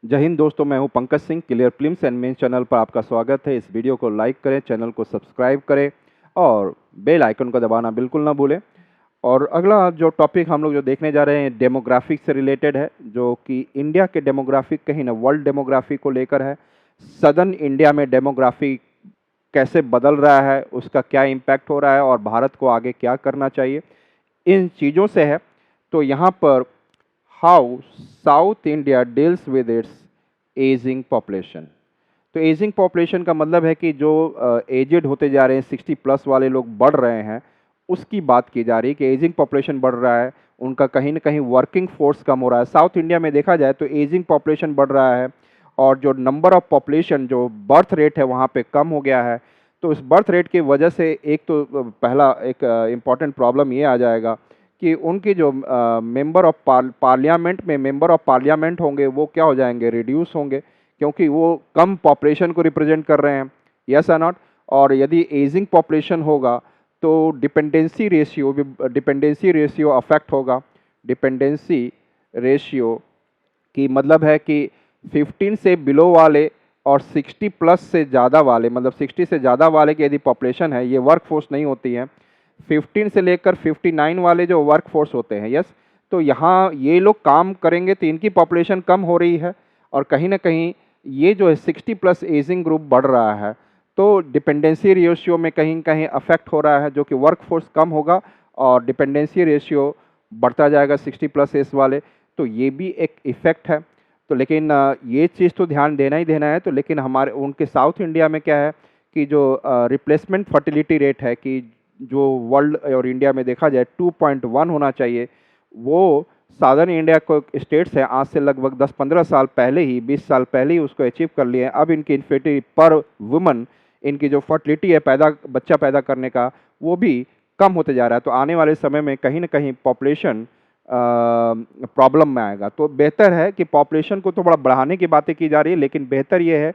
जय हिंद दोस्तों, मैं हूं Pankaj Singh. Clear films and main channel पर आपका स्वागत है। इस वीडियो को लाइक करें, चैनल को सब्सक्राइब करें और बेल आइकन को दबाना बिल्कुल ना भूलें। और अगला जो टॉपिक हम लोग जो देखने जा रहे हैं डेमोग्राफिक से रिलेटेड है, जो कि इंडिया के डेमोग्राफिक कहीं ना वर्ल्ड डेमोग्राफी को लेकर है। सदर्न इंडिया में डेमोग्राफी कैसे बदल रहा है, उसका क्या इम्पैक्ट हो रहा है और भारत को आगे क्या करना चाहिए, इन चीज़ों से है। तो यहाँ पर how south India deals with its ageing population. तो एजिंग पॉपुलेशन का मतलब है कि जो एजेड होते जा रहे हैं, 60 प्लस वाले लोग बढ़ रहे हैं, उसकी बात की जा रही है कि एजिंग पॉपुलेशन बढ़ रहा है, उनका कहीं ना कहीं वर्किंग फोर्स कम हो रहा है। साउथ इंडिया में देखा जाए तो एजिंग पॉपुलेशन बढ़ रहा है और जो नंबर ऑफ पॉपुलेशन, जो बर्थ रेट है वहाँ पे कम हो गया है। तो इस बर्थ रेट की वजह से एक तो पहला एक इम्पॉर्टेंट प्रॉब्लम ये आ जाएगा कि उनकी जो मेंबर ऑफ पार्लियामेंट में मेंबर ऑफ पार्लियामेंट होंगे वो क्या हो जाएंगे, रिड्यूस होंगे, क्योंकि वो कम पॉपुलेशन को रिप्रेजेंट कर रहे हैं। यस और नॉट। और यदि एजिंग पॉपुलेशन होगा तो डिपेंडेंसी रेशियो अफेक्ट होगा। डिपेंडेंसी रेशियो की मतलब है कि 15 से बिलो वाले और 60 प्लस से ज़्यादा वाले, मतलब 60 से ज़्यादा वाले की यदि पॉपुलेशन है, ये वर्क फोर्स नहीं होती है। 15 से लेकर 59 वाले जो वर्क फोर्स होते हैं, यस, तो यहाँ ये लोग काम करेंगे तो इनकी पॉपुलेशन कम हो रही है और कहीं ना कहीं ये जो है 60 प्लस एजिंग ग्रुप बढ़ रहा है। तो डिपेंडेंसी रेशियो में कहीं कहीं अफेक्ट हो रहा है, जो कि वर्क फोर्स कम होगा और डिपेंडेंसी रेशियो बढ़ता जाएगा 60 प्लस एज वाले। तो ये भी एक इफ़ेक्ट है। तो लेकिन ये चीज़ तो ध्यान देना ही देना है। तो लेकिन हमारे उनके साउथ इंडिया में क्या है कि जो रिप्लेसमेंट फर्टिलिटी रेट है, कि जो वर्ल्ड और इंडिया में देखा जाए 2.1 होना चाहिए, वो साउदर्न इंडिया को स्टेट्स हैं आज से लगभग 10-15 साल पहले ही, 20 साल पहले ही उसको अचीव कर लिए हैं। अब इनकी इन्फर्टिलिटी पर वुमन, इनकी जो फर्टिलिटी है बच्चा पैदा करने का, वो भी कम होते जा रहा है। तो आने वाले समय में कहीं ना कहीं पॉपुलेशन प्रॉब्लम में आएगा। तो बेहतर है कि पॉपुलेशन को तो बड़ा बढ़ाने की बातें की जा रही है, लेकिन बेहतर ये है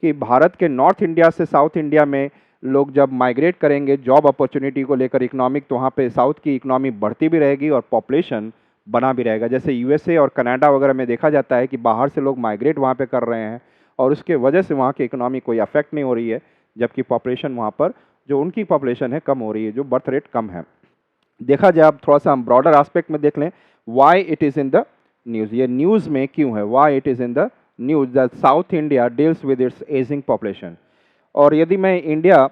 कि भारत के नॉर्थ इंडिया से साउथ इंडिया में लोग जब माइग्रेट करेंगे जॉब अपॉर्चुनिटी को लेकर, इकोनॉमिक, तो वहाँ पे साउथ की इकोनॉमी बढ़ती भी रहेगी और पॉपुलेशन बना भी रहेगा। जैसे यूएसए और कनाडा वगैरह में देखा जाता है कि बाहर से लोग माइग्रेट वहाँ पे कर रहे हैं और उसके वजह से वहाँ की इकोनॉमी कोई अफेक्ट नहीं हो रही है, जबकि पॉपुलेशन वहाँ पर जो उनकी पॉपुलेशन है कम हो रही है, जो बर्थ रेट कम है। देखा जाए, अब थोड़ा सा हम ब्रॉडर एस्पेक्ट में देख लें, why it is in the news. ये न्यूज़ में क्यों है, why it is in the news that south India deals with its ageing population. और यदि मैं इंडिया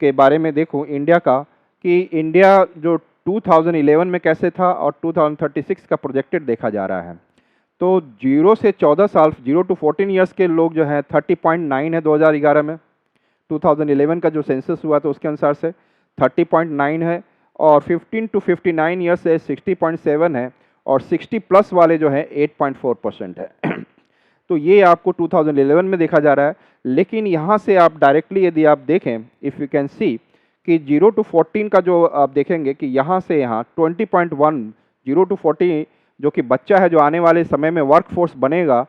के बारे में देखूं, इंडिया का, कि इंडिया जो 2011 में कैसे था और 2036 का प्रोजेक्टेड देखा जा रहा है, तो 0 से 14 साल, 0 टू 14 ईयर्स के लोग जो हैं 30.9 है 2011 में। 2011 का जो सेंसस हुआ तो उसके अनुसार से 30.9 है और 15 टू 59 ईयर्स से 60.7 है और 60 प्लस वाले जो है 8.4% है। तो ये आपको 2011 में देखा जा रहा है। लेकिन यहाँ से आप डायरेक्टली यदि आप देखें, इफ़ यू कैन सी, कि 0 टू 14 का जो आप देखेंगे कि यहाँ से यहाँ 20.1, 0 टू 40 जो कि बच्चा है, जो आने वाले समय में वर्क फोर्स बनेगा,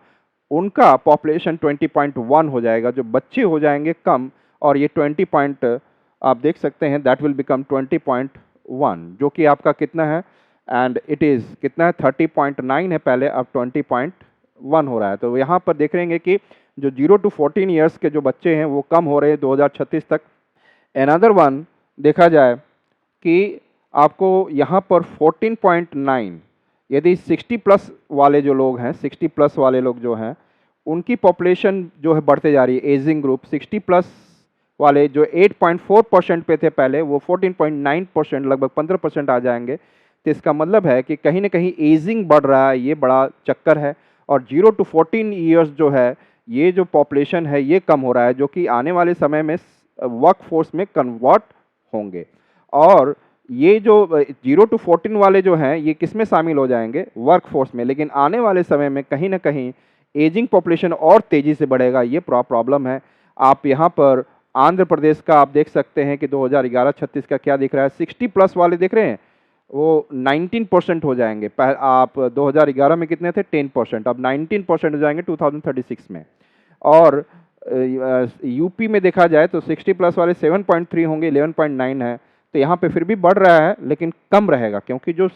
उनका पॉपुलेशन 20.1 हो जाएगा, जो बच्चे हो जाएंगे कम, और ये 20 पॉइंट आप देख सकते हैं, दैट विल बिकम 20.1, जो कि आपका कितना है, एंड इट इज़ कितना है, 30.9 है पहले, अब 20.1 हो रहा है। तो यहाँ पर देख रहेंगे कि जो 0 टू 14 ईयर्स के जो बच्चे हैं वो कम हो रहे हैं 2036 तक। अनदर वन देखा जाए कि आपको यहाँ पर 14.9, यदि 60 प्लस वाले जो लोग हैं, 60 प्लस वाले लोग जो हैं, उनकी पॉपुलेशन जो है बढ़ते जा रही है। एजिंग ग्रुप 60 प्लस वाले जो 8.4% पे थे पहले, वो 14.9%, लगभग 15% आ जाएंगे। तो इसका मतलब है कि कहीं ना कहीं एजिंग बढ़ रहा है, ये बड़ा चक्कर है। और 0 टू 14 ईयर्स जो है, ये जो पॉपुलेशन है ये कम हो रहा है, जो कि आने वाले समय में वर्क फोर्स में कन्वर्ट होंगे। और ये जो 0 टू 14 वाले जो हैं, ये किस में शामिल हो जाएंगे, वर्क फोर्स में। लेकिन आने वाले समय में कहीं ना कहीं एजिंग पॉपुलेशन और तेज़ी से बढ़ेगा, ये प्रॉब्लम है। आप यहाँ पर आंध्र प्रदेश का आप देख सकते हैं कि 2011-36 का क्या दिख रहा है, 60 प्लस वाले दिख रहे हैं, वो 19% हो जाएंगे। आप 2011 में कितने थे, 10%, अब 19% हो जाएंगे 2036 में। और यूपी में देखा जाए तो 60 प्लस वाले 7.3 होंगे, 11.9 है। तो यहाँ पे फिर भी बढ़ रहा है लेकिन कम रहेगा, क्योंकि जो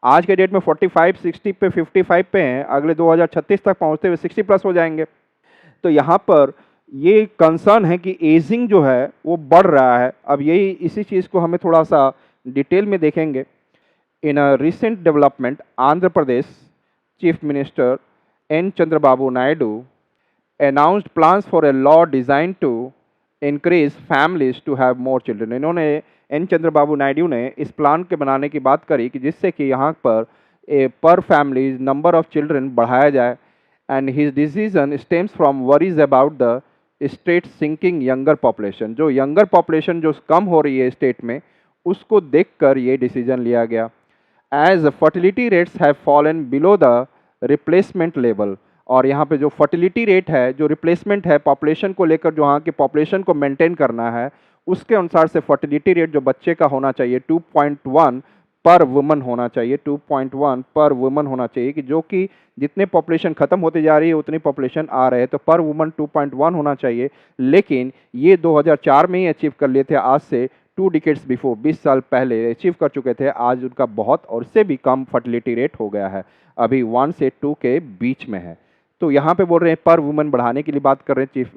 आज के डेट में 45, 60 पे 55 पे हैं, अगले 2036 तक पहुंचते हुए 60 प्लस हो जाएंगे। तो यहाँ पर ये कंसर्न है कि एजिंग जो है वो बढ़ रहा है। अब यही इसी चीज़ को हमें थोड़ा सा डिटेल में देखेंगे। In a recent development, Andhra Pradesh chief minister N Chandrababu Naidu announced plans for a law designed to encourage families to have more children। इन्होंने एन चंद्रबाबू नायडू ने इस प्लान के बनाने की बात करी कि जिससे कि यहाँ पर पर फैमिली नंबर ऑफ चिल्ड्रन बढ़ाया जाए। And his decision stems from worries about the state sinking younger population. जो यंगर पॉपुलेशन जो कम हो रही है स्टेट में, उसको देखकर ये डिसीजन लिया गया। As fertility rates have fallen below the replacement level. और यहाँ पे जो फर्टिलिटी रेट है, जो रिप्लेसमेंट है पॉपुलेशन को लेकर, जो यहाँ की पॉपुलेशन को मेंटेन करना है, उसके अनुसार से फर्टिलिटी रेट जो बच्चे का होना चाहिए 2.1 पर वुमन होना चाहिए, 2.1 पर वुमन होना चाहिए, कि जो कि जितने पॉपुलेशन खत्म होती जा रही है उतनी पॉपुलेशन आ रहे हैं, तो पर वुमन 2.1 होना चाहिए। लेकिन ये 2004 में ही अचीव कर लिए थे, आज से 2 डिकेड्स बिफोर, 20 साल पहले अचीव कर चुके थे। आज उनका बहुत और से भी कम फर्टिलिटी रेट हो गया है, अभी 1 से 2 के बीच में है। तो यहाँ पे बोल रहे हैं पर वुमन बढ़ाने के लिए बात कर रहे हैं chief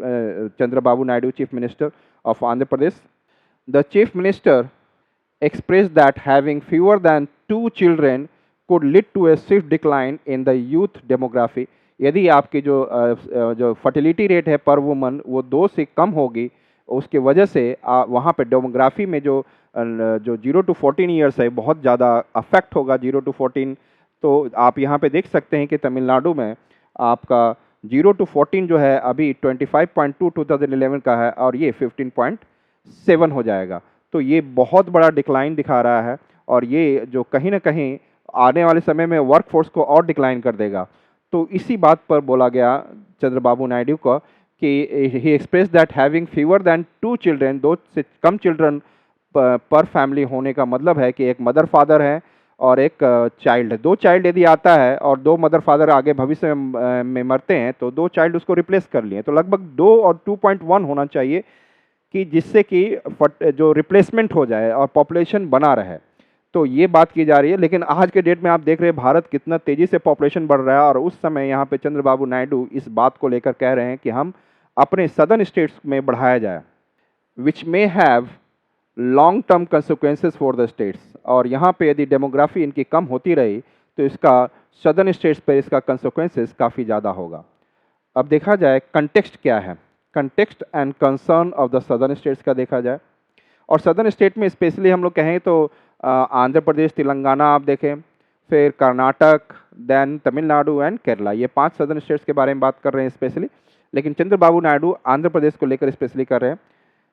Chandrababu Naidu, chief minister of Andhra Pradesh. The chief minister expressed that having fewer than 2 children could lead to a swift decline in the youth demography। यदि आपकी जो फर्टिलिटी रेट है पर वुमन वो 2 से कम होगी, उसके वजह से वहाँ पे डेमोग्राफी में जो 0 to 14 ईयर्स है बहुत ज़्यादा अफेक्ट होगा, 0 to 14। तो आप यहाँ पे देख सकते हैं कि तमिलनाडु में आपका 0 to 14 जो है अभी 25.2 2011 का है, और ये 15.7 हो जाएगा। तो ये बहुत बड़ा डिक्लाइन दिखा रहा है, और ये जो कहीं ना कहीं आने वाले समय में वर्कफोर्स को और डिक्लाइन कर देगा। तो इसी बात पर बोला गया चंद्रबाबू नायडू को कि ही express that having fewer than 2 children, 2 से कम चिल्ड्रन पर फैमिली होने का मतलब है कि एक मदर फादर है और एक चाइल्ड है। 2 चाइल्ड यदि आता है और 2 मदर फादर आगे भविष्य में मरते हैं, तो 2 चाइल्ड उसको रिप्लेस कर लिए। तो लगभग 2 और 2.1 होना चाहिए, कि जिससे कि जो रिप्लेसमेंट हो जाए और पॉपुलेशन बना रहे। तो ये बात की जा रही है। लेकिन आज के डेट में आप देख रहे हैं भारत कितना तेज़ी से पॉपुलेशन बढ़ रहा है, और उस समय यहाँ पे चंद्रबाबू नायडू इस बात को लेकर कह रहे हैं कि हम अपने सदर्न स्टेट्स में बढ़ाया जाए, which may have long term consequences for the states. और यहाँ पे यदि डेमोग्राफी इनकी कम होती रही तो इसका सदर्न स्टेट्स पर इसका कंसिक्वेंसेस काफ़ी ज़्यादा होगा। अब देखा जाए कंटेक्स्ट क्या है, context and concern of the southern states का देखा जाए। और सदर्न स्टेट में स्पेशली हम लोग कहें तो आंध्र प्रदेश, तेलंगाना आप देखें, फिर कर्नाटक, देन तमिलनाडु एंड केरला, ये 5 सदर्न स्टेट्स के बारे में बात कर रहे हैं स्पेशली। लेकिन चंद्रबाबू नायडू आंध्र प्रदेश को लेकर स्पेशली कर रहे हैं।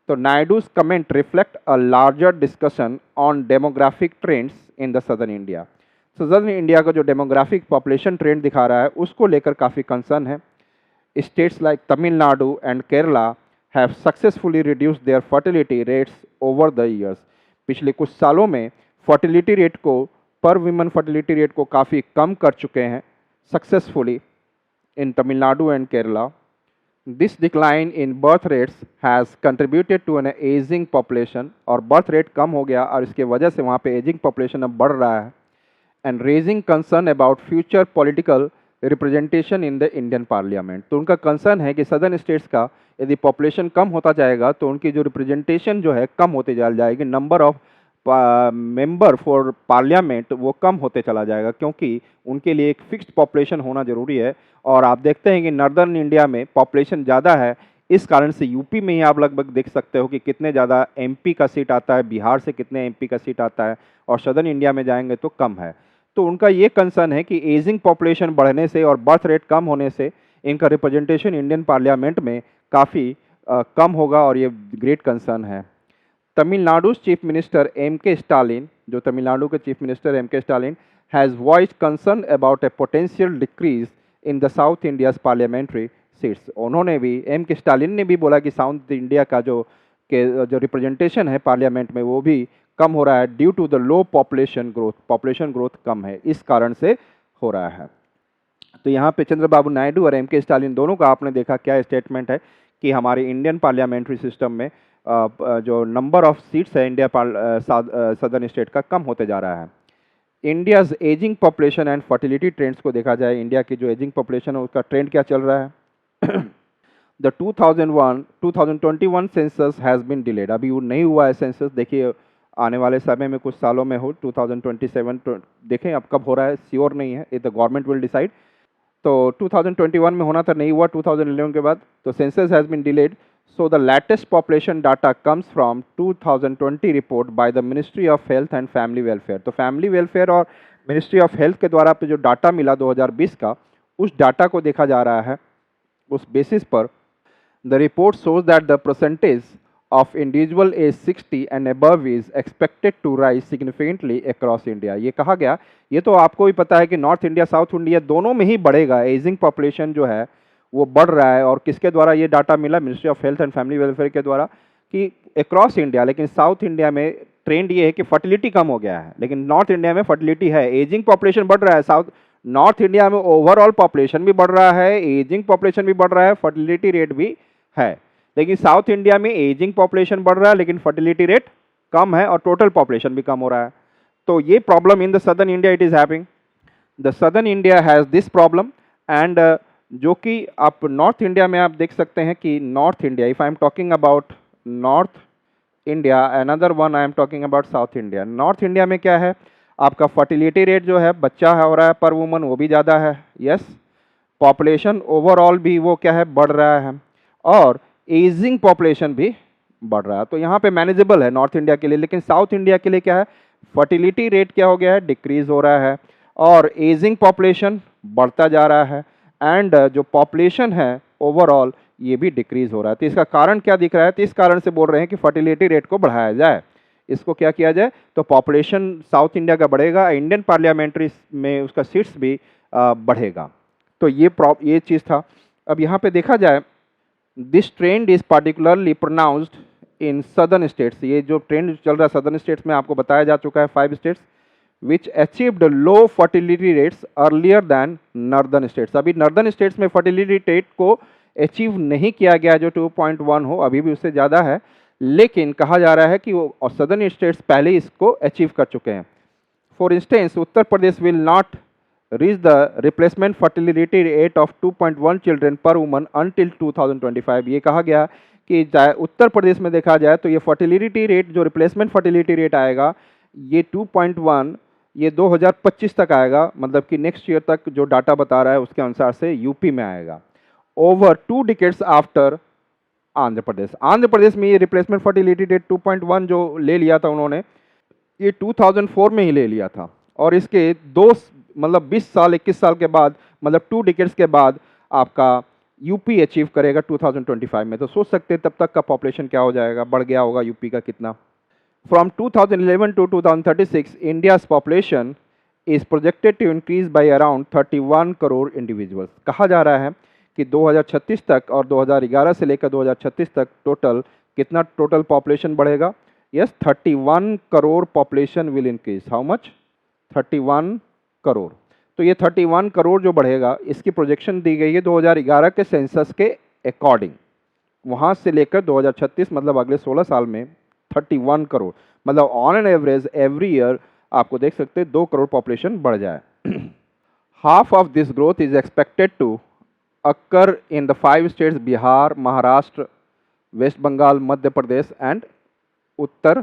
तो Naidu's comment reflect a larger discussion on demographic trends in the southern India. Southern India का जो डेमोग्राफिक पॉपुलेशन ट्रेंड दिखा रहा है उसको लेकर काफ़ी कंसर्न है। States like Tamil Nadu and Kerala have successfully reduced their fertility rates over the years। पिछले कुछ सालों में फर्टिलिटी रेट को, पर विमन फर्टिलिटी रेट को काफ़ी कम कर चुके हैं successfully in Tamil Nadu and Kerala. This decline in birth rates has contributed to an ageing population. और बर्थ रेट कम हो गया और इसके वजह से वहाँ पे एजिंग पॉपुलेशन अब बढ़ रहा है। And raising concern about future political representation in the Indian parliament. तो उनका कंसर्न है कि सदर्न स्टेट्स का यदि पॉपुलेशन कम होता जाएगा तो उनकी जो रिप्रेजेंटेशन जो है कम होते चल जाएगी, number of member for parliament वो कम होते चला जाएगा, क्योंकि उनके लिए एक फिक्स्ड पॉपुलेशन होना ज़रूरी है। और आप देखते हैं कि नॉर्दर्न इंडिया में पॉपुलेशन ज़्यादा है, इस कारण से यूपी में ही आप लगभग देख सकते हो कि कितने ज़्यादा एमपी का सीट आता है, बिहार से कितने एमपी का सीट आता है, और सदर्न इंडिया में जाएंगे तो कम है। तो उनका ये कंसर्न है कि एजिंग पॉपुलेशन बढ़ने से और बर्थ रेट कम होने से इनका रिप्रेजेंटेशन इंडियन पार्लियामेंट में काफ़ी कम होगा, और ये ग्रेट कंसर्न है। तमिलनाडु चीफ मिनिस्टर एम के स्टालिन, जो तमिलनाडु के चीफ मिनिस्टर एम के Stalin, has voiced concern about A potential decrease in the south India's parliamentary seats. उन्होंने भी, एम के स्टालिन ने भी बोला कि साउथ इंडिया का जो रिप्रेजेंटेशन है पार्लियामेंट में वो भी कम हो रहा है due to the low population growth कम है, इस कारण से हो रहा है। तो यहाँ पे चंद्रबाबू नायडू और एम के स्टालिन दोनों का आपने देखा क्या स्टेटमेंट है कि हमारे इंडियन पार्लियामेंट्री सिस्टम में जो नंबर ऑफ सीट्स है इंडिया सदर्न स्टेट का कम होते जा रहा है। India's ageing population and fertility trends को देखा जाए, इंडिया की जो एजिंग पॉपुलेशन है उसका ट्रेंड क्या चल रहा है। The 2021 census has been delayed, अभी वो नहीं हुआ है सेंसस, देखिए आने वाले समय में कुछ सालों में हो, 2027 देखें अब कब हो रहा है, श्योर नहीं है, ये तो गवर्नमेंट विल डिसाइड। तो 2021 में होना था, नहीं हुआ 2011 के बाद, तो census has been delayed. So the latest population data comes from 2020 report by the ministry of health and family welfare. तो फैमिली वेलफेयर और मिनिस्ट्री ऑफ हेल्थ के द्वारा पे जो डाटा मिला 2020 का, उस डाटा को देखा जा रहा है, उस बेसिस पर the report shows that the percentage of individual age 60 and above is expected to rise significantly across India। ये कहा गया, ये तो आपको भी पता है कि नॉर्थ इंडिया साउथ इंडिया दोनों में ही बढ़ेगा, एजिंग पॉपुलेशन जो है वो बढ़ रहा है। और किसके द्वारा ये डाटा मिला, ministry of health and family welfare के द्वारा, कि अक्रॉस इंडिया, लेकिन साउथ इंडिया में ट्रेंड ये है कि फर्टिलिटी कम हो गया है, लेकिन नॉर्थ इंडिया में फर्टिलिटी है, एजिंग पॉपुलेशन बढ़ रहा है। साउथ नॉर्थ इंडिया में ओवरऑल पॉपुलेशन भी बढ़ रहा है, एजिंग पॉपुलेशन भी बढ़ रहा है, फर्टिलिटी रेट भी है, लेकिन साउथ इंडिया में एजिंग पॉपुलेशन बढ़ रहा है लेकिन फर्टिलिटी रेट कम है और टोटल पॉपुलेशन भी कम हो रहा है। तो ये problem in the southern India it is having, the southern India has this problem. And जो कि आप नॉर्थ इंडिया में आप देख सकते हैं कि north India, if I am talking about north India, another one I am talking about south India. North India में क्या है, आपका फर्टिलिटी रेट जो है, बच्चा हो रहा है पर वुमन, वो भी ज़्यादा है, यस, पॉपुलेशन ओवरऑल भी वो क्या है, बढ़ रहा है, और एजिंग पॉपुलेशन भी बढ़ रहा है। तो यहाँ पे मैनेजेबल है नॉर्थ इंडिया के लिए, लेकिन साउथ इंडिया के लिए क्या है, फर्टिलिटी रेट क्या हो गया है, डिक्रीज हो रहा है, और एजिंग पॉपुलेशन बढ़ता जा रहा है, एंड जो पॉपुलेशन है ओवरऑल ये भी डिक्रीज हो रहा है। तो इसका कारण क्या दिख रहा है, तो इस कारण से बोल रहे हैं कि फर्टिलिटी रेट को बढ़ाया जाए, इसको क्या किया जाए, तो पॉपुलेशन साउथ इंडिया का बढ़ेगा, इंडियन पार्लियामेंट्री में उसका सीट्स भी बढ़ेगा। तो ये चीज़ था। अब यहाँ पे देखा जाए, this trend is particularly pronounced in southern states. ये जो ट्रेंड चल रहा है सदर्न स्टेट्स में, आपको बताया जा चुका है 5 states which achieved low fertility rates earlier than northern states. अभी नॉर्दर्न स्टेट्स में फर्टिलिटी रेट को अचीव नहीं किया गया जो 2.1 हो, अभी भी उससे ज़्यादा है, लेकिन कहा जा रहा है कि वो और सदर्न स्टेट्स पहले इसको अचीव कर चुके हैं। For instance, Uttar Pradesh will not reach the replacement fertility rate of 2.1 children per woman until 2025। ये कहा गया कि उत्तर प्रदेश में देखा जाए तो ये फर्टिलिटी रेट, जो रिप्लेसमेंट फर्टिलिटी रेट आएगा, ये 2.1 ये 2025 तक आएगा, मतलब कि नेक्स्ट ईयर तक जो डाटा बता रहा है उसके अनुसार से यूपी में आएगा, over 2 decades after Andhra Pradesh. Andhra Pradesh में ये रिप्लेसमेंट फर्टिलिटी रेट 2.1 जो ले लिया था उन्होंने, ये 2004 में ही ले लिया था, और इसके 20 साल 21 साल के बाद, मतलब 2 डिकेड्स के बाद आपका यूपी अचीव करेगा 2025 में। तो सोच सकते हैं तब तक का पॉपुलेशन क्या हो जाएगा, बढ़ गया होगा यूपी का कितना। From 2011 to 2036 India's population is projected to increase by around 31 crore individuals. कहा जा रहा है कि 2036 तक और 2011 से लेकर 2036 तक टोटल कितना टोटल पॉपुलेशन बढ़ेगा, yes 31 crore population will increase. How much, 31 crore. तो ये 31 करोड़ जो बढ़ेगा, इसकी प्रोजेक्शन दी गई है 2011 के सेंसस के अकॉर्डिंग, वहाँ से लेकर 2036 मतलब अगले 16 साल में 31 करोड़, मतलब on an average every year आपको देख सकते हैं 2 करोड़ पॉपुलेशन बढ़ जाए। Half of this growth is expected to occur in the 5 states Bihar, Maharashtra, west Bengal, Madhya Pradesh and Uttar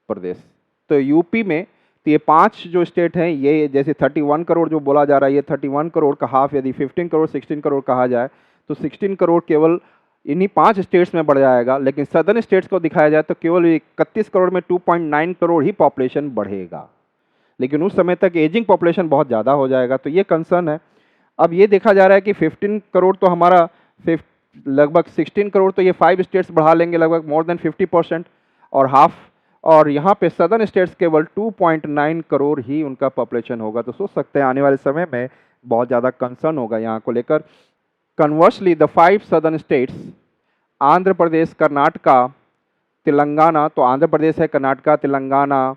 Pradesh. तो यूपी में तो ये 5 जो स्टेट हैं, ये जैसे 31 करोड़ जो बोला जा रहा है, ये 31 करोड़ का हाफ, यदि 15 करोड़ 16 करोड़ कहा जाए तो 16 करोड़ केवल इन्हीं 5 स्टेट्स में बढ़ जाएगा, लेकिन सदर्न स्टेट्स को दिखाया जाए तो केवल 31 करोड़ में 2.9 करोड़ ही पॉपुलेशन बढ़ेगा, लेकिन उस समय तक एजिंग पॉपुलेशन बहुत ज़्यादा हो जाएगा। तो ये कंसर्न है। अब ये देखा जा रहा है कि 15 करोड़ तो हमारा लगभग 16 करोड़ तो ये 5 स्टेट्स बढ़ा लेंगे, लगभग मोर देन 50%, और हाफ, और यहाँ पे सदर्न स्टेट्स केवल 2.9 करोड़ ही उनका पॉपुलेशन होगा। तो सोच सकते हैं आने वाले समय में बहुत ज़्यादा कंसर्न होगा यहाँ को लेकर। Conversely the 5 southern states Andhra Pradesh, Karnataka, Telangana, तो आंध्र प्रदेश है, Karnataka, Telangana,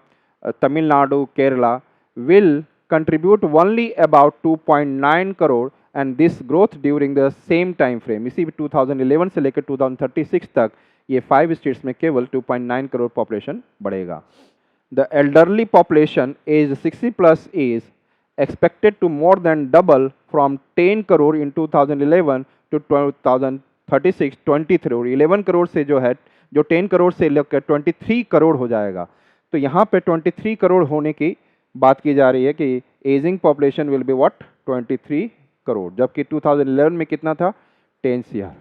Tamil Nadu, Kerala will contribute only about 2.9 crore and this growth during the same time frame. इसी 2011 से लेकर 2036 तक ये 5 स्टेट्स में केवल 2.9 करोड़ पॉपुलेशन बढ़ेगा। the elderly population age 60 plus is expected to more than double from 10 crore in 2011 to 2036 23 crore 11 crore से जो है जो 10 करोड़ से लेकर 23 करोड़ हो जाएगा। तो यहाँ पे 23 करोड़ होने की बात की जा रही है कि ageing population will be what 23 crore, जबकि 2011 में कितना था 10 CR।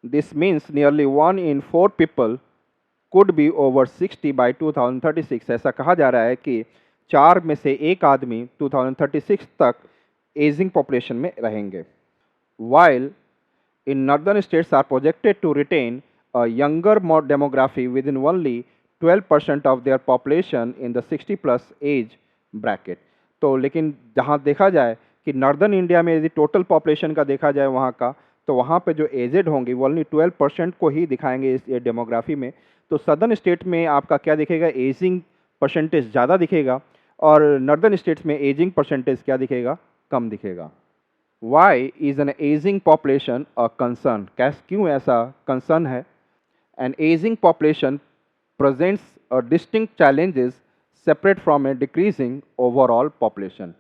This means nearly 1 in 4 people could be over 60 by 2036। ऐसा कहा जा रहा है कि 4 में से एक आदमी 2036 तक एजिंग पॉपुलेशन में रहेंगे। While in northern states are projected to retain a younger more demography within only 12% of their population in the 60 plus age bracket। तो लेकिन जहाँ देखा जाए कि नॉर्दर्न इंडिया में यदि टोटल पॉपुलेशन का देखा जाए वहाँ का, तो वहाँ पे जो एजेड होंगे वो ओनली 12% को ही दिखाएंगे इस डेमोग्राफी में। तो सदर्न स्टेट में आपका क्या दिखेगा, एजिंग परसेंटेज ज़्यादा दिखेगा, और नॉर्दर्न स्टेट्स में एजिंग परसेंटेज क्या दिखेगा, कम दिखेगा। Why is an ageing population a concern, क्यों ऐसा कंसर्न है? An ageing population presents a distinct challenges separate from a decreasing overall population.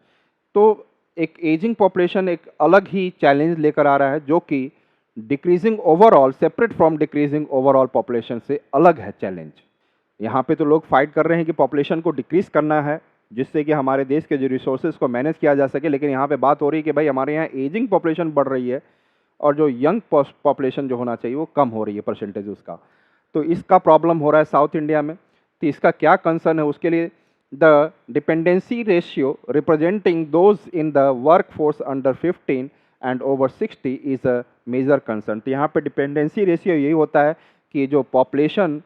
तो एक एजिंग पॉपुलेशन एक अलग ही चैलेंज लेकर आ रहा है जो कि decreasing overall, separate from decreasing overall population से अलग है चैलेंज। यहाँ पे तो लोग फाइट कर रहे हैं कि पॉपुलेशन को डिक्रीज करना है जिससे कि हमारे देश के जो रिसोर्सेज को मैनेज किया जा सके, लेकिन यहाँ पे बात हो रही है कि भाई हमारे यहाँ एजिंग पॉपुलेशन बढ़ रही है और जो यंग पॉपुलेशन जो होना चाहिए वो कम हो रही है परसेंटेज उसका। तो इसका प्रॉब्लम हो रहा है साउथ इंडिया में। तो इसका क्या कंसर्न है उसके लिए, the dependency ratio representing those in the work force under 15 and over 60 is a major concern. तो यहाँ पे डिपेंडेंसी रेशियो यही होता है कि जो पॉपुलेशन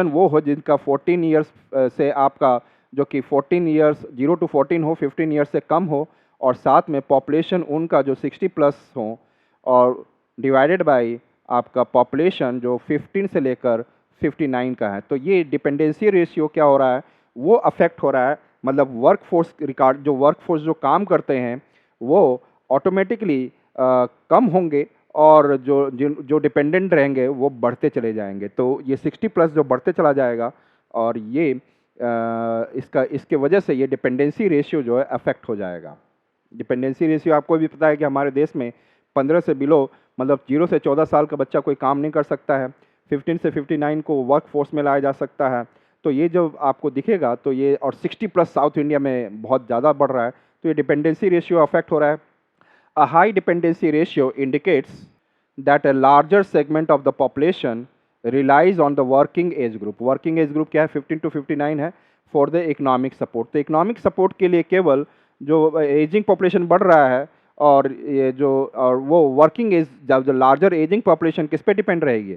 वो हो जिनका 14 ईयर्स से आपका जो कि 14 ईयर्स 0 to 14 हो, 15 ईयर्स से कम हो, और साथ में पॉपुलेशन उनका जो 60 प्लस हो, और डिवाइडेड बाय आपका पॉपुलेशन जो 15 से लेकर 59 का है। तो ये डिपेंडेंसी रेशियो क्या हो रहा है, वो अफेक्ट हो रहा है, मतलब वर्कफोर्स रिकॉर्ड जो वर्कफोर्स जो काम करते हैं वो ऑटोमेटिकली कम होंगे, और जो डिपेंडेंट रहेंगे वो बढ़ते चले जाएंगे। तो ये 60 प्लस जो बढ़ते चला जाएगा, और ये इसके वजह से ये डिपेंडेंसी रेशियो जो है अफेक्ट हो जाएगा। डिपेंडेंसी रेशियो आपको भी पता है कि हमारे देश में 15 से बिलो, मतलब 0 से 14 साल का बच्चा कोई काम नहीं कर सकता है, 15 से 59 को वर्क फोर्स में लाया जा सकता है। तो ये जो आपको दिखेगा, तो ये और 60 प्लस साउथ इंडिया में बहुत ज़्यादा बढ़ रहा है, तो ये डिपेंडेंसी रेशियो अफेक्ट हो रहा है। A high dependency ratio indicates that a larger segment of the population relies on the working age group. Working age group क्या है, 15 to 59 है, फॉर द इकोनॉमिक सपोर्ट। तो इकोनॉमिक सपोर्ट के लिए केवल जो एजिंग पॉपुलेशन बढ़ रहा है, और ये जो और वो वर्किंग एज जो लार्जर एजिंग पॉपुलेशन किस पे डिपेंड रहेगी,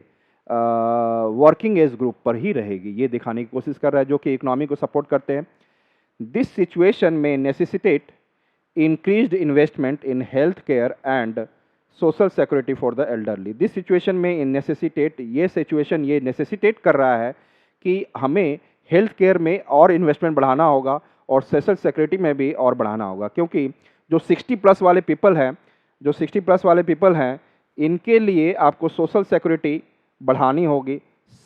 वर्किंग एज ग्रुप पर ही रहेगी, ये दिखाने की कोशिश कर रहा है, जो कि इकोनॉमी को सपोर्ट करते हैं। दिस सिचुएशन में नेसेसिटेट increased investment in health care and social security for the elderly। This situation में नेसेसिटेट, ये सिचुएशन ये नेसेसिटेट कर रहा है कि हमें हेल्थ केयर में और इन्वेस्टमेंट बढ़ाना होगा, और सोशल सिक्योरिटी में भी और बढ़ाना होगा, क्योंकि जो 60 प्लस वाले पीपल हैं इनके लिए आपको सोशल सिक्योरिटी बढ़ानी होगी,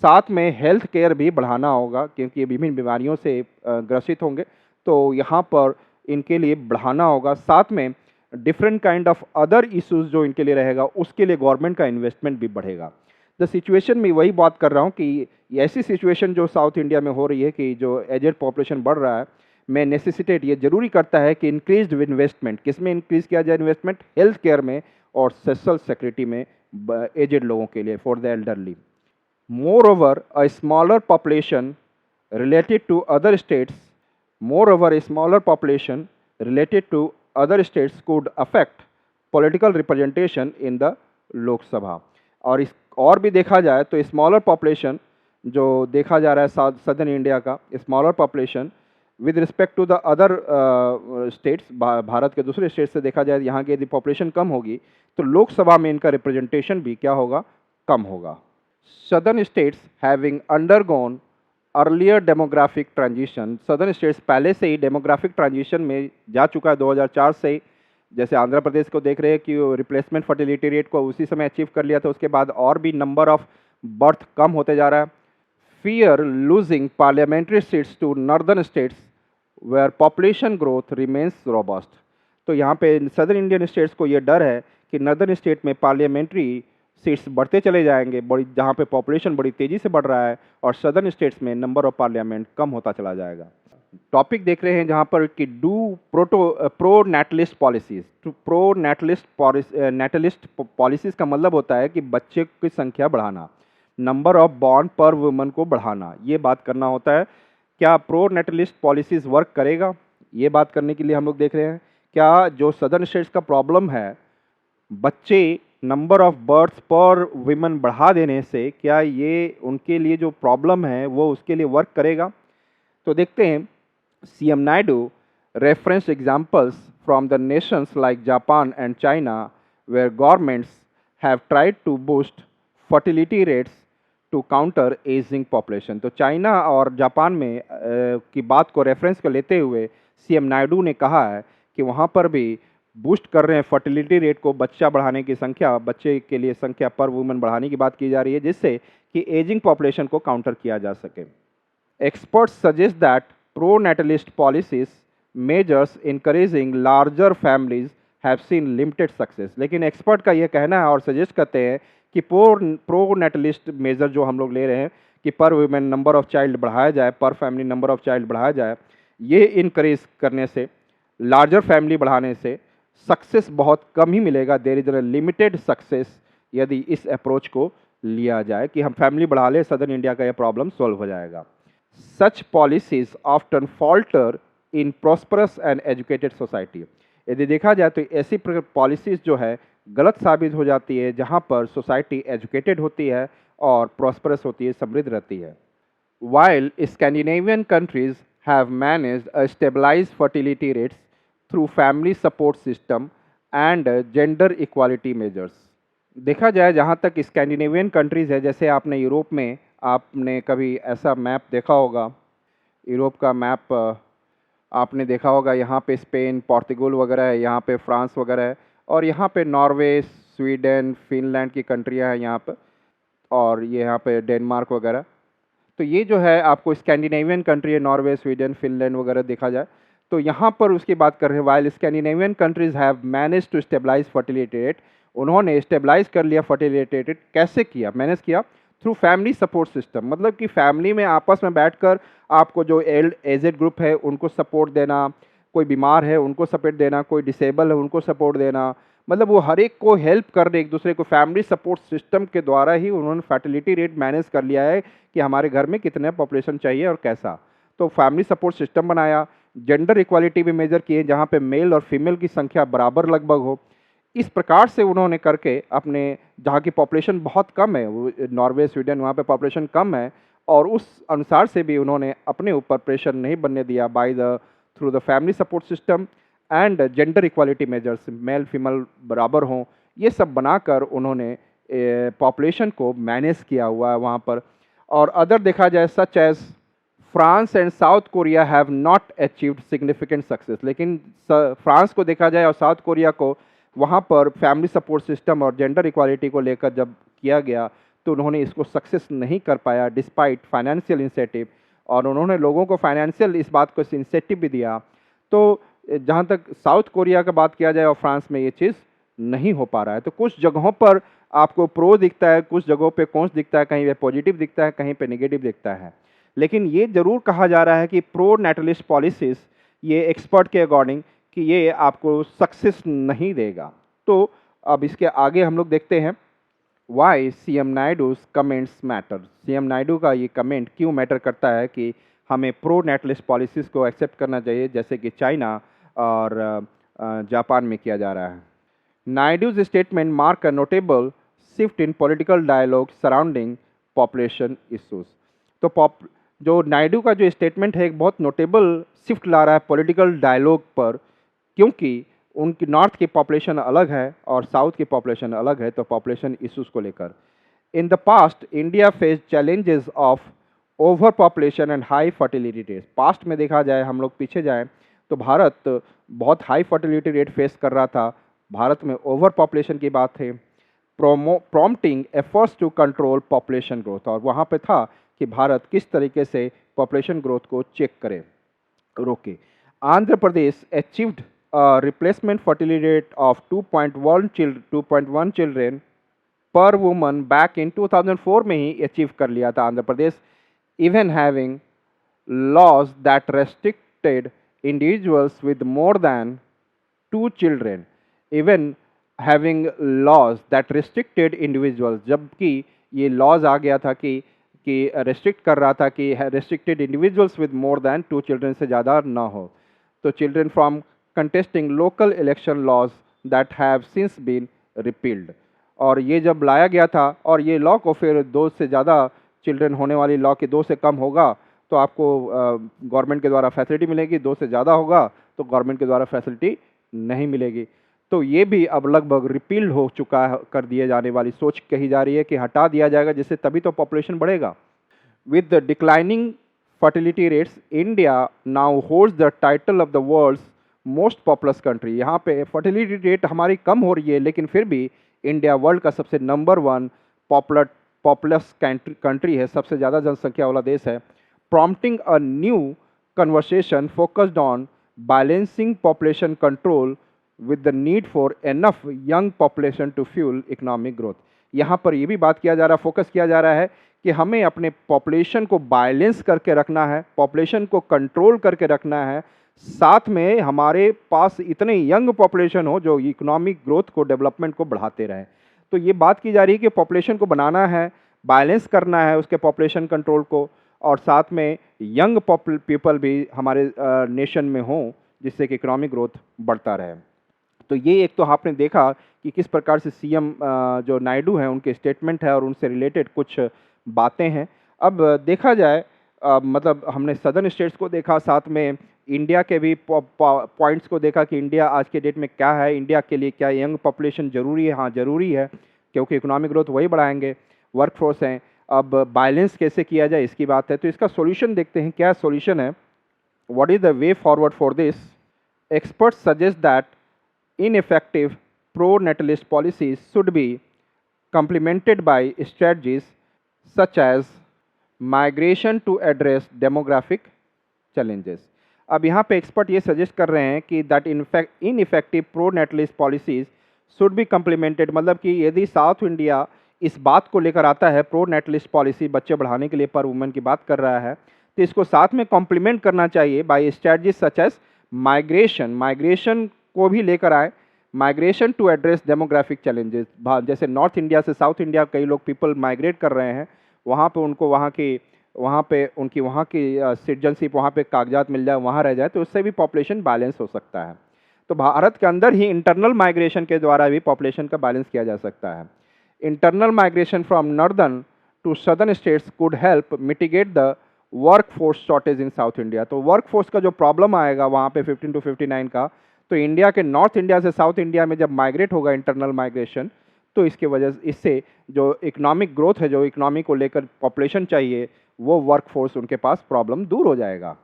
साथ में हेल्थ केयर भी बढ़ाना होगा, क्योंकि ये विभिन्न बीमारियों से ग्रसित होंगे, तो यहाँ पर इनके लिए बढ़ाना होगा। साथ में different kind of other issues जो इनके लिए रहेगा उसके लिए गवर्नमेंट का इन्वेस्टमेंट भी बढ़ेगा। द सिचुएशन में वही बात कर रहा हूँ कि ऐसी सिचुएशन जो साउथ इंडिया में हो रही है कि जो एजेड पॉपुलेशन बढ़ रहा है, में नेसेसिटेट ये जरूरी करता है कि इंक्रीज्ड इन्वेस्टमेंट, किस में इंक्रीज किया जाए इन्वेस्टमेंट, हेल्थ केयर में और सोशल सिक्योरिटी में एजेड लोगों के लिए, for the elderly. More a smaller population related to other states Moreover, a smaller population related to other states could affect political representation in the लोक सभा। और इस और भी देखा जाए तो स्मॉलर पॉपुलेशन जो देखा जा रहा है सदर्न इंडिया का, smaller population with respect to the other states, Bharat के दूसरे स्टेट से देखा जाए, यहाँ की यदि पॉपुलेशन कम होगी तो लोकसभा में इनका रिप्रेजेंटेशन भी क्या होगा, कम होगा। Southern states having undergone earlier demographic transition, southern states पहले से ही डेमोग्राफिक ट्रांजिशन में जा चुका है 2004 से ही। जैसे आंध्र प्रदेश को देख रहे हैं कि रिप्लेसमेंट फर्टिलिटी रेट को उसी समय अचीव कर लिया था, उसके बाद और भी नंबर ऑफ बर्थ कम होते जा रहा है। fear losing parliamentary seats to northern states where population growth remains robust. तो यहाँ पे सदर्न इंडियन स्टेट्स को ये डर है कि नर्दर्न स्टेट में पार्लियामेंट्री सीट्स बढ़ते चले जाएंगे, बड़ी जहाँ पे पॉपुलेशन बड़ी तेज़ी से बढ़ रहा है, और सदर्न स्टेट्स में नंबर ऑफ पार्लियामेंट कम होता चला जाएगा। टॉपिक देख रहे हैं जहाँ पर कि do pro netlist policies. Pro netlist policies का मतलब होता है कि बच्चे की संख्या बढ़ाना, नंबर ऑफ बॉर्न पर वुमन को बढ़ाना, ये बात करना होता है। क्या प्रो नेटलिस्ट पॉलिसीज वर्क करेगा, ये बात करने के लिए हम लोग देख रहे हैं। क्या जो सदर्न स्टेट्स का प्रॉब्लम है, बच्चे नंबर ऑफ बर्थ पर विमेन बढ़ा देने से, क्या ये उनके लिए जो प्रॉब्लम है वो उसके लिए वर्क करेगा? तो देखते हैं। CM Naidu referenced examples from the nations like Japan and China where governments have tried to boost fertility rates to counter aging population। तो चाइना और जापान में की बात को रेफरेंस को लेते हुए CM नायडू ने कहा है कि वहाँ पर भी बूस्ट कर रहे हैं फर्टिलिटी रेट को, बच्चा बढ़ाने की संख्या, बच्चे के लिए संख्या पर वुमन बढ़ाने की बात की जा रही है, जिससे कि एजिंग पॉपुलेशन को काउंटर किया जा सके। Experts suggest that pro-natalist policies measures encouraging larger families have seen limited success। लेकिन एक्सपर्ट का ये कहना है और सजेस्ट करते हैं कि प्रो-नेटलिस्ट मेजर जो हम लोग ले रहे हैं कि पर वुमेन नंबर ऑफ चाइल्ड बढ़ाया जाए, पर फैमिली नंबर ऑफ चाइल्ड बढ़ाया जाए, ये इनकरेज करने से, लार्जर फैमिली बढ़ाने से सक्सेस बहुत कम ही मिलेगा। There is a limited success यदि इस अप्रोच को लिया जाए कि हम फैमिली बढ़ा लें, सदर्न इंडिया का यह प्रॉब्लम सॉल्व हो जाएगा। Such policies often falter in prosperous and educated society। यदि देखा जाए तो ऐसी पॉलिसीज़ जो है गलत साबित हो जाती है जहाँ पर सोसाइटी एजुकेटेड होती है और प्रॉस्परस होती है, समृद्ध रहती है। While Scandinavian countries have managed a stabilized fertility rates through family support system and gender equality measures। देखा जाए जहाँ तक स्कैंडिनेवियन कंट्रीज़ है, जैसे आपने यूरोप में आपने कभी ऐसा मैप देखा होगा, यूरोप का मैप आपने देखा होगा, यहाँ पे स्पेन, पोर्तुगल वगैरह है, यहाँ पे फ्रांस वगैरह है, और यहाँ पे नॉर्वे, स्वीडन, फिनलैंड की कंट्रियाँ हैं यहाँ पे, और ये यहाँ पे डेनमार्क वगैरह। तो ये जो है आपको स्कैंडिनेवियन कंट्री है, नॉर्वे, स्वीडन, फिनलैंड वगैरह देखा जाए तो यहाँ पर उसकी बात कर रहे हैं। While Scandinavian countries have manage to stabilize fertility rate, उन्होंने स्टेबलाइज कर लिया फर्टिलिटी रेट। कैसे किया, मैनेज किया? Through family support system. मतलब कि फैमिली में आपस में बैठकर आपको जो एजेड ग्रुप है उनको सपोर्ट देना, कोई बीमार है उनको सपोर्ट देना, कोई डिसेबल है उनको सपोर्ट देना, मतलब वो हर एक को हेल्प करने एक दूसरे को, फैमिली सपोर्ट सिस्टम के द्वारा ही उन्होंने फर्टिलिटी रेट मैनेज कर लिया है कि हमारे घर में कितने पॉपुलेशन चाहिए और कैसा। तो फैमिली सपोर्ट सिस्टम बनाया, जेंडर इक्वालिटी भी मेजर किए जहाँ पे मेल और फीमेल की संख्या बराबर लगभग हो। इस प्रकार से उन्होंने करके अपने, जहाँ की पॉपुलेशन बहुत कम है, वो नॉर्वे, स्वीडन, वहाँ पे पॉपुलेशन कम है, और उस अनुसार से भी उन्होंने अपने ऊपर प्रेशर नहीं बनने दिया by the through the family support system and gender equality measures, male female बराबर हों, ये सब बनाकर उन्होंने पॉपुलेशन को मैनेज किया हुआ है वहाँ पर। और अदर देखा जाए such as France and South Korea have not achieved significant success. लेकिन फ्रांस को देखा जाए और साउथ कोरिया को, वहाँ पर फैमिली सपोर्ट सिस्टम और जेंडर इक्वालिटी को लेकर जब किया गया तो उन्होंने इसको सक्सेस नहीं कर पाया डिस्पाइट फाइनेंशियल इंसेटिव, और उन्होंने लोगों को फाइनेंशियल इस बात को इंसेटिव भी दिया। तो जहाँ तक साउथ कोरिया का बात किया जाए और फ्रांस में ये चीज़ नहीं हो पा रहा है। तो कुछ जगहों पर आपको प्रो दिखता है, कुछ जगहों पे कॉन्स दिखता है, कहीं पे पॉजिटिव दिखता है, कहीं पे नेगेटिव दिखता है। लेकिन ये जरूर कहा जा रहा है कि प्रो नेटलिस्ट पॉलिसीज़, ये एक्सपर्ट के अकॉर्डिंग, कि ये आपको सक्सेस नहीं देगा। तो अब इसके आगे हम लोग देखते हैं why CM Naidu's comments matter. CM Naidu का ये कमेंट क्यों मैटर करता है कि हमें प्रो नेटलिस्ट पॉलिसीज़ को एक्सेप्ट करना चाहिए, जैसे कि चाइना और जापान में किया जा रहा है। Naidu's statement mark a notable shift in political dialogue surrounding population issues. तो जो नायडू का जो स्टेटमेंट है एक बहुत नोटेबल शिफ्ट ला रहा है पॉलिटिकल डायलॉग पर, क्योंकि उनकी नॉर्थ की पॉपुलेशन अलग है और साउथ की पॉपुलेशन अलग है, तो पॉपुलेशन इश्यूज को लेकर। In the past India face challenges of over population and high fertility rate. Past में देखा जाए, हम लोग पीछे जाएं तो भारत बहुत हाई फर्टिलिटी रेट फेस कर रहा था, भारत में ओवर पॉपुलेशन की बात है, prompting efforts to control population growth. और वहाँ पे था कि भारत किस तरीके से पॉपुलेशन ग्रोथ को चेक करे, रोके। Andhra Pradesh achieved replacement fertility rate of 2.1 children per woman back in 2004 में ही अचीव कर लिया था Andhra Pradesh, even having laws that restricted individuals with more than 2 children, even having laws that restricted individuals, जबकि ये laws आ गया था कि restrict कर रहा था कि restricted individuals with more than 2 children से ज़्यादा ना हो, तो children from contesting local election laws that have since been repealed। और ये जब लाया गया था और ये लॉ को फिर 2 से ज़्यादा चिल्ड्रन होने वाली लॉ के 2 से कम होगा तो आपको गवर्नमेंट के द्वारा फैसिलिटी मिलेगी, 2 से ज़्यादा होगा तो गवर्नमेंट के द्वारा फैसिलिटी नहीं मिलेगी। तो ये भी अब लगभग रिपील हो चुका है, कर दिए जाने वाली सोच कही जा रही है कि हटा दिया जाएगा, जिससे तभी तो पॉपुलेशन बढ़ेगा। With the declining fertility rates, India now holds the title of the world's most populous country. यहाँ पे फर्टिलिटी रेट हमारी कम हो रही है, लेकिन फिर भी इंडिया वर्ल्ड का सबसे नंबर 1 पॉपुलस कंट्री है, सबसे ज़्यादा जनसंख्या वाला देश है। Prompting a new conversation focused on balancing population control with the need for enough young population to fuel economic growth। यहाँ पर ये भी बात किया जा रहा है, फोकस किया जा रहा है कि हमें अपने पॉपुलेशन को बैलेंस करके रखना है, पॉपुलेशन को कंट्रोल करके रखना है, साथ में हमारे पास इतने यंग पॉपुलेशन हो जो इकोनॉमिक ग्रोथ को, डेवलपमेंट को बढ़ाते रहे। तो ये बात की जा रही है कि पॉपुलेशन को बनाना है, बैलेंस करना है उसके पॉपुलेशन कंट्रोल को, और साथ में यंग पीपल भी हमारे नेशन में हों, जिससे कि इकोनॉमिक ग्रोथ बढ़ता रहे। तो ये एक तो आपने देखा कि किस प्रकार से सीएम जो नायडू हैं उनके स्टेटमेंट है और उनसे रिलेटेड कुछ बातें हैं। अब देखा जाए मतलब हमने सदर्न स्टेट्स को देखा, साथ में इंडिया के भी पॉइंट्स को देखा कि इंडिया आज के डेट में क्या है, इंडिया के लिए क्या यंग पॉपुलेशन ज़रूरी है। हाँ ज़रूरी है, क्योंकि इकोनॉमिक ग्रोथ वही बढ़ाएंगे, वर्कफोर्स हैं। अब बैलेंस कैसे किया जाए इसकी बात है, तो इसका सॉल्यूशन देखते हैं क्या सॉल्यूशन है। What is the way forward for this? Experts suggest that ineffective pro netlist policies should be complemented by strategies such as migration to address demographic challenges। अब यहाँ पे एक्सपर्ट ये सजेस्ट कर रहे हैं कि that ineffective pro netlist policies should be complemented, मतलब कि यदि साउथ इंडिया इस बात को लेकर आता है, प्रो नेटलिस्ट पॉलिसी बच्चे बढ़ाने के लिए पर वुमेन की बात कर रहा है, तो इसको साथ में कॉम्प्लीमेंट करना चाहिए by strategies such as migration को भी लेकर आए, migration to address demographic challenges. जैसे नॉर्थ इंडिया से साउथ इंडिया कई लोग पीपल माइग्रेट कर रहे हैं, वहाँ पे उनको वहाँ की सिटीजनशिप, वहाँ पे कागजात मिल जाए, वहाँ रह जाए, तो उससे भी पॉपुलेशन बैलेंस हो सकता है। तो भारत के अंदर ही इंटरनल माइग्रेशन के द्वारा भी पॉपुलेशन का बैलेंस किया जा सकता है। Internal migration from northern to southern states could help mitigate the workforce shortage in south India. तो वर्कफोर्स का जो प्रॉब्लम आएगा वहाँ पे 15 to 59 का, तो इंडिया के नॉर्थ इंडिया से साउथ इंडिया में जब माइग्रेट होगा इंटरनल माइग्रेशन, तो इसके वजह से इससे जो इकोनॉमिक ग्रोथ है, जो इकोनॉमी को लेकर पॉपुलेशन चाहिए, वो वर्कफोर्स उनके पास प्रॉब्लम दूर हो जाएगा।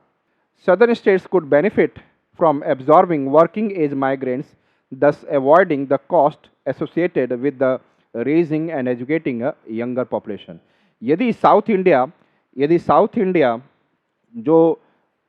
Southern states could benefit from absorbing working age migrants, thus avoiding the cost associated with the raising and educating a younger population। यदि साउथ इंडिया जो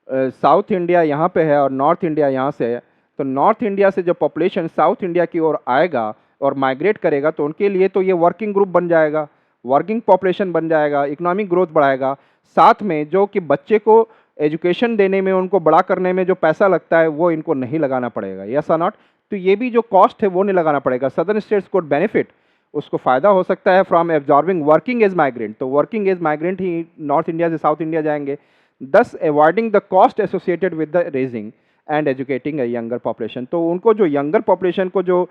साउथ इंडिया यहाँ पे है और नॉर्थ इंडिया यहाँ से है, तो नॉर्थ इंडिया से जो पॉपुलेशन साउथ इंडिया की ओर आएगा और माइग्रेट करेगा, तो उनके लिए तो ये वर्किंग ग्रुप बन जाएगा, वर्किंग पॉपुलेशन बन जाएगा, इकोनॉमिक ग्रोथ बढ़ाएगा। साथ में जो कि बच्चे को एजुकेशन देने में, उनको बड़ा करने में जो पैसा लगता है वो इनको नहीं लगाना पड़ेगा, यस और नॉट। तो ये भी जो कॉस्ट है वो नहीं लगाना पड़ेगा। सदर्न स्टेट्स को बेनिफिट, उसको फ़ायदा हो सकता है from absorbing working age migrant. तो वर्किंग एज माइग्रेंट ही नॉर्थ इंडिया से साउथ इंडिया जाएंगे, thus avoiding the cost associated with the raising and educating a younger population. तो उनको जो यंगर पॉपुलेशन को जो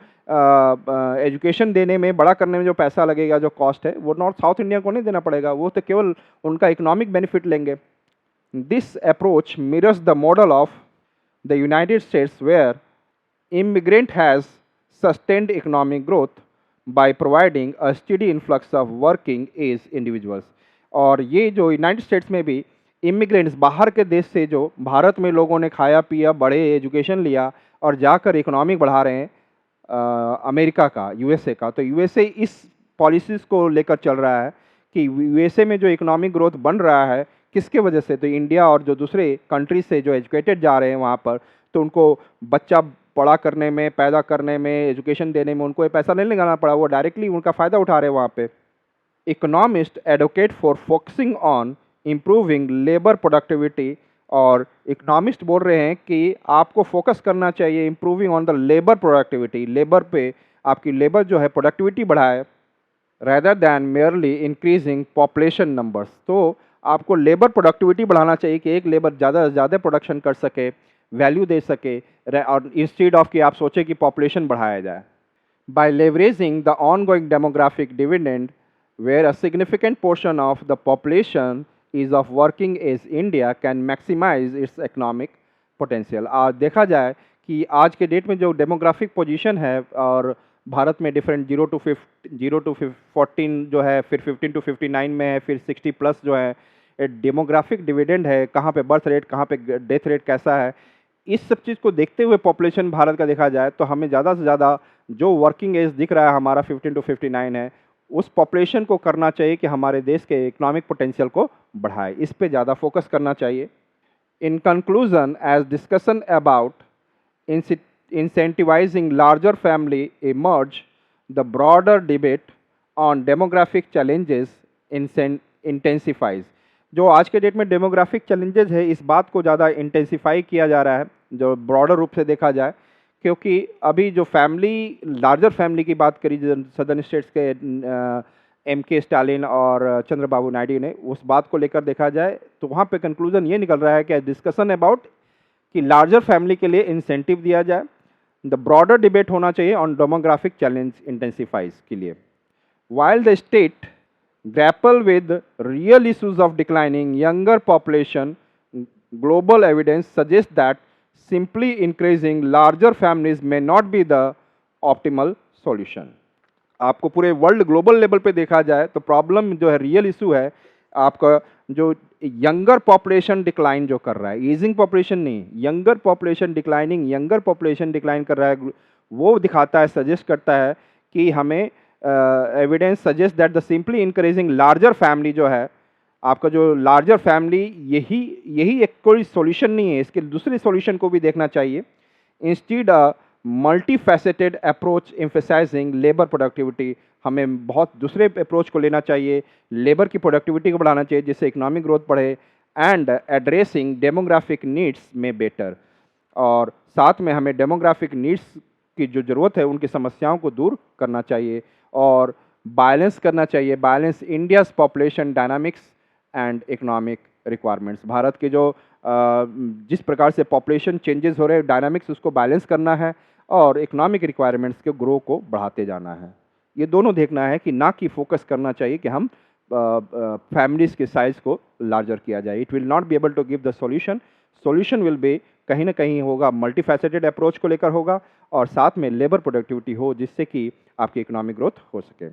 एजुकेशन देने में, बड़ा करने में जो पैसा लगेगा, जो कॉस्ट है, वो नॉर्थ साउथ इंडिया को नहीं देना पड़ेगा, वो तो केवल उनका इकोनॉमिक बेनिफिट लेंगे। This approach mirrors the model of the United States where immigrant has sustained economic growth by providing a steady influx of working age individuals। और ये जो यूनाइटेड स्टेट्स में भी इमिग्रेंट्स, बाहर के देश से जो भारत में लोगों ने खाया पिया, बड़े एजुकेशन लिया और जाकर इकोनॉमिक बढ़ा रहे हैं, अमेरिका का, यूएसए का। तो यूएसए इस पॉलिसीज़ को लेकर चल रहा है कि यूएसए में जो इकोनॉमिक ग्रोथ बन रहा है किसके वजह से, तो इंडिया और जो दूसरे कंट्रीज से जो एजुकेटेड जा रहे हैं वहाँ पर, तो उनको बच्चा बड़ा करने में, पैदा करने में, एजुकेशन देने में उनको ये पैसा नहीं लगाना पड़ा, वो डायरेक्टली उनका फ़ायदा उठा रहे हैं वहाँ पे। Economist advocate for focusing on improving labour productivity, और इकोनॉमिस्ट बोल रहे हैं कि आपको फोकस करना चाहिए improving on the labour productivity, labour पे आपकी लेबर जो है प्रोडक्टिविटी बढ़ाए, rather than merely increasing population numbers। तो आपको लेबर प्रोडक्टिविटी बढ़ाना चाहिए कि एक लेबर ज़्यादा से ज़्यादा प्रोडक्शन कर सके, वैल्यू दे सके, और इंस्टेड ऑफ कि आप सोचें कि पॉपुलेशन बढ़ाया जाए। By leveraging the ongoing demographic dividend, where a significant portion of the population is of working age, India can maximize its economic potential। आज देखा जाए कि आज के डेट में जो डेमोग्राफिक पोजीशन है, और भारत में डिफरेंट 0 to 14 जो है, फिर 15 to 59 में है, फिर 60 प्लस जो है, डेमोग्राफिक डिविडेंड है, कहाँ पे बर्थ रेट, कहाँ पे डेथ रेट कैसा है, इस सब चीज़ को देखते हुए पॉपुलेशन भारत का देखा जाए तो हमें ज़्यादा से ज़्यादा जो वर्किंग एज दिख रहा है हमारा 15 to 59 है, उस पॉपुलेशन को करना चाहिए कि हमारे देश के इकोनॉमिक पोटेंशियल को बढ़ाए, इस पे ज़्यादा फोकस करना चाहिए। In conclusion, as discussion about incentivizing larger family emerge, the broader debate on demographic challenges intensifies। जो आज के डेट में डेमोग्राफिक चैलेंजेस है, इस बात को ज़्यादा इंटेंसिफाई किया जा रहा है जो ब्रॉडर रूप से देखा जाए, क्योंकि अभी जो फैमिली, लार्जर फैमिली की बात करी सदर्न स्टेट्स के M.K. स्टालिन और चंद्रबाबू नायडू ने, उस बात को लेकर देखा जाए तो वहाँ पे कंक्लूजन ये निकल रहा है कि डिस्कशन अबाउट कि लार्जर फैमिली के लिए इंसेंटिव दिया जाए, द ब्रॉडर डिबेट होना चाहिए ऑन डेमोग्राफिक चैलेंज इंटेंसिफाइज के लिए। While the state grapple with real issues of declining younger population, global evidence suggest that simply increasing larger families may not be the optimal solution. आपको पूरे world global level पे देखा जाए तो problem जो है, रियल इशू है आपका, जो यंगर पॉपुलेशन डिक्लाइन जो कर रहा है, एजिंग पॉपुलेशन नहीं, younger population declining, younger population decline कर रहा है, वो दिखाता है, सजेस्ट करता है कि हमें evidence suggest that the simply encouraging larger family जो है, आपका जो लार्जर फैमिली, यही एक कोई सॉल्यूशन नहीं है, इसके दूसरे सॉल्यूशन को भी देखना चाहिए। Instead multi faceted approach emphasizing labour productivity, हमें बहुत दूसरे अप्रोच को लेना चाहिए, लेबर की प्रोडक्टिविटी को बढ़ाना चाहिए जिससे इकोनॉमिक ग्रोथ बढ़े, एंड एड्रेसिंग डेमोग्राफिक नीड्स में बेटर, और साथ में हमें डेमोग्राफिक नीड्स की जो ज़रूरत है उनकी समस्याओं को दूर करना चाहिए, और बैलेंस करना चाहिए, balance India's population dynamics and economic requirements. Bharat के जो जिस प्रकार से पॉपुलेशन चेंजेस हो रहे हैं, डायनामिक्स उसको बैलेंस करना है, और इकोनॉमिक रिक्वायरमेंट्स के ग्रो को बढ़ाते जाना है। ये दोनों देखना है कि ना कि फोकस करना चाहिए कि हम फैमिलीज़ के साइज़ को लार्जर किया जाए। It will not be able to give the solution. Solution will be कहीं ना कहीं होगा मल्टीफैसेटेड अप्रोच को लेकर होगा, और साथ में लेबर प्रोडक्टिविटी हो जिससे कि आपकी इकोनॉमिक ग्रोथ हो सके।